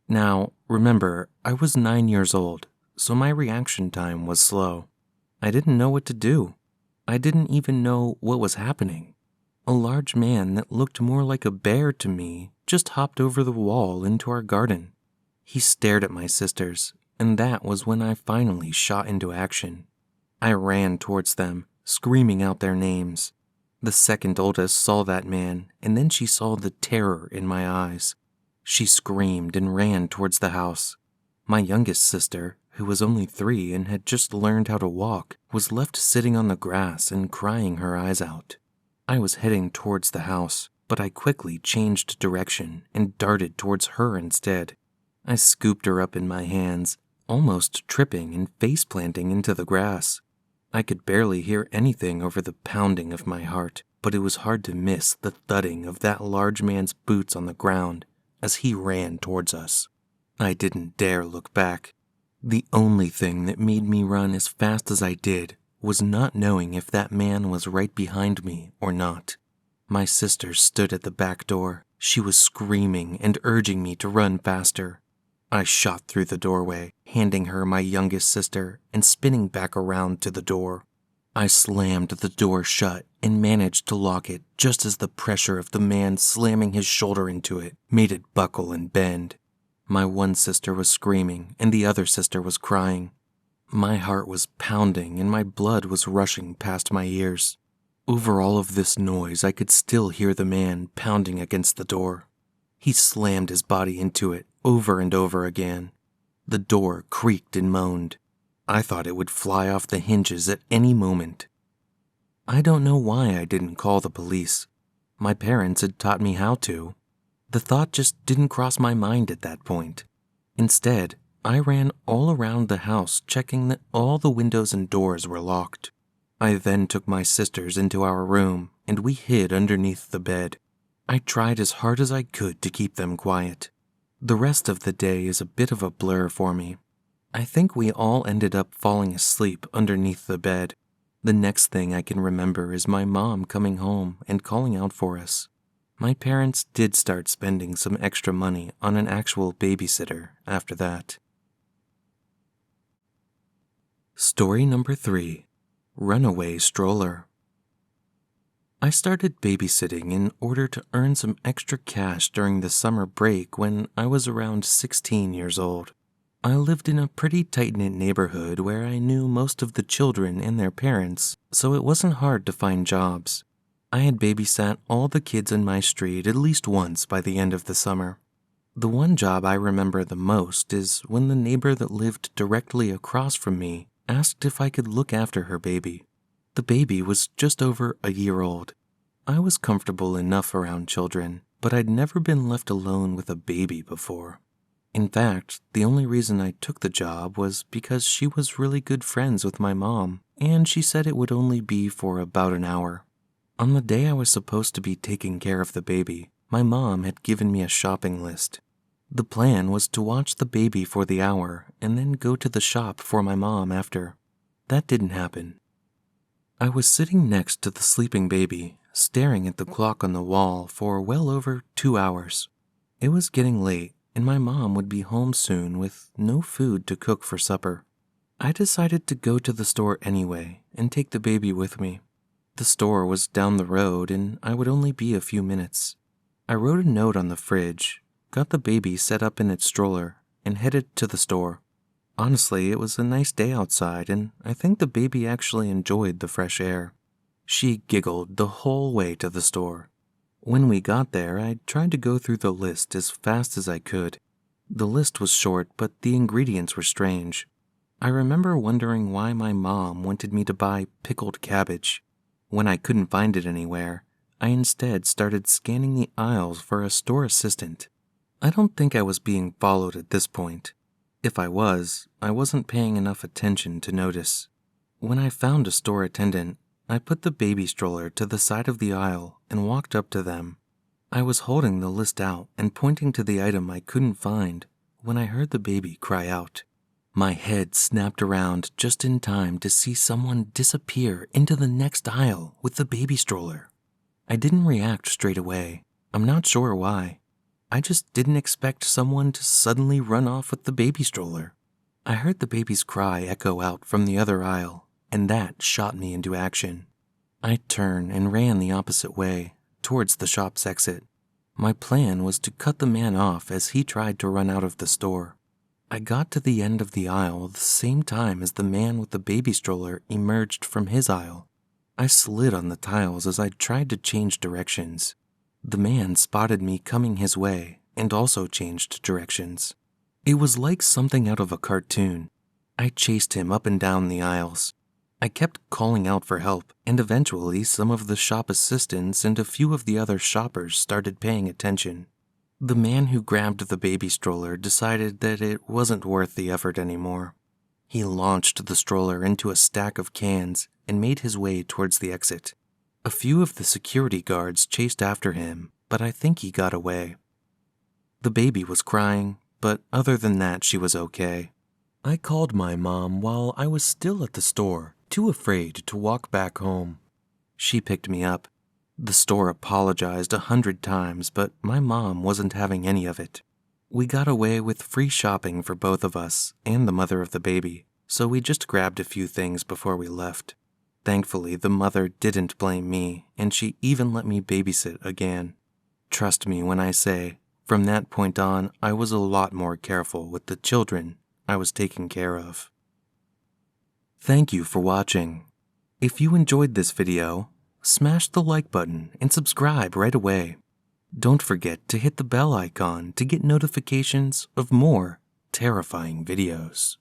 Now, remember, I was 9 years old, so my reaction time was slow. I didn't know what to do. I didn't even know what was happening. A large man that looked more like a bear to me just hopped over the wall into our garden. He stared at my sisters, and that was when I finally shot into action. I ran towards them, screaming out their names. The second oldest saw that man, and then she saw the terror in my eyes. She screamed and ran towards the house. My youngest sister, who was only 3 and had just learned how to walk, was left sitting on the grass and crying her eyes out. I was heading towards the house, but I quickly changed direction and darted towards her instead. I scooped her up in my hands, almost tripping and face-planting into the grass. I could barely hear anything over the pounding of my heart, but it was hard to miss the thudding of that large man's boots on the ground as he ran towards us. I didn't dare look back. The only thing that made me run as fast as I did was not knowing if that man was right behind me or not. My sister stood at the back door. She was screaming and urging me to run faster. I shot through the doorway, handing her my youngest sister and spinning back around to the door. I slammed the door shut and managed to lock it just as the pressure of the man slamming his shoulder into it made it buckle and bend. My one sister was screaming and the other sister was crying. My heart was pounding and my blood was rushing past my ears. Over all of this noise, I could still hear the man pounding against the door. He slammed his body into it over and over again. The door creaked and moaned. I thought it would fly off the hinges at any moment. I don't know why I didn't call the police. My parents had taught me how to. The thought just didn't cross my mind at that point. Instead, I ran all around the house checking that all the windows and doors were locked. I then took my sisters into our room and we hid underneath the bed. I tried as hard as I could to keep them quiet. The rest of the day is a bit of a blur for me. I think we all ended up falling asleep underneath the bed. The next thing I can remember is my mom coming home and calling out for us. My parents did start spending some extra money on an actual babysitter after that. Story number 3. Runaway Stroller. I started babysitting in order to earn some extra cash during the summer break when I was around 16 years old. I lived in a pretty tight-knit neighborhood where I knew most of the children and their parents, so it wasn't hard to find jobs. I had babysat all the kids in my street at least once by the end of the summer. The one job I remember the most is when the neighbor that lived directly across from me asked if I could look after her baby. The baby was just over a year old. I was comfortable enough around children, but I'd never been left alone with a baby before. In fact, the only reason I took the job was because she was really good friends with my mom, and she said it would only be for about an hour. On the day I was supposed to be taking care of the baby, my mom had given me a shopping list. The plan was to watch the baby for the hour and then go to the shop for my mom after. That didn't happen. I was sitting next to the sleeping baby, staring at the clock on the wall for well over 2 hours. It was getting late, and my mom would be home soon with no food to cook for supper. I decided to go to the store anyway and take the baby with me. The store was down the road, and I would only be a few minutes. I wrote a note on the fridge, got the baby set up in its stroller, and headed to the store. Honestly, it was a nice day outside, and I think the baby actually enjoyed the fresh air. She giggled the whole way to the store. When we got there, I tried to go through the list as fast as I could. The list was short, but the ingredients were strange. I remember wondering why my mom wanted me to buy pickled cabbage. When I couldn't find it anywhere, I instead started scanning the aisles for a store assistant. I don't think I was being followed at this point. If I wasn't paying enough attention to notice. When I found a store attendant, I put the baby stroller to the side of the aisle and walked up to them. I was holding the list out and pointing to the item I couldn't find when I heard the baby cry out. My head snapped around just in time to see someone disappear into the next aisle with the baby stroller. I didn't react straight away. I'm not sure why. I just didn't expect someone to suddenly run off with the baby stroller. I heard the baby's cry echo out from the other aisle, and that shot me into action. I turned and ran the opposite way, towards the shop's exit. My plan was to cut the man off as he tried to run out of the store. I got to the end of the aisle the same time as the man with the baby stroller emerged from his aisle. I slid on the tiles as I tried to change directions. The man spotted me coming his way and also changed directions. It was like something out of a cartoon. I chased him up and down the aisles. I kept calling out for help, and eventually some of the shop assistants and a few of the other shoppers started paying attention. The man who grabbed the baby stroller decided that it wasn't worth the effort anymore. He launched the stroller into a stack of cans and made his way towards the exit. A few of the security guards chased after him, but I think he got away. The baby was crying, but other than that, she was okay. I called my mom while I was still at the store, too afraid to walk back home. She picked me up. The store apologized 100 times, but my mom wasn't having any of it. We got away with free shopping for both of us and the mother of the baby, so we just grabbed a few things before we left. Thankfully, the mother didn't blame me, and she even let me babysit again. Trust me when I say, from that point on, I was a lot more careful with the children I was taking care of. Thank you for watching. If you enjoyed this video, smash the like button and subscribe right away. Don't forget to hit the bell icon to get notifications of more terrifying videos.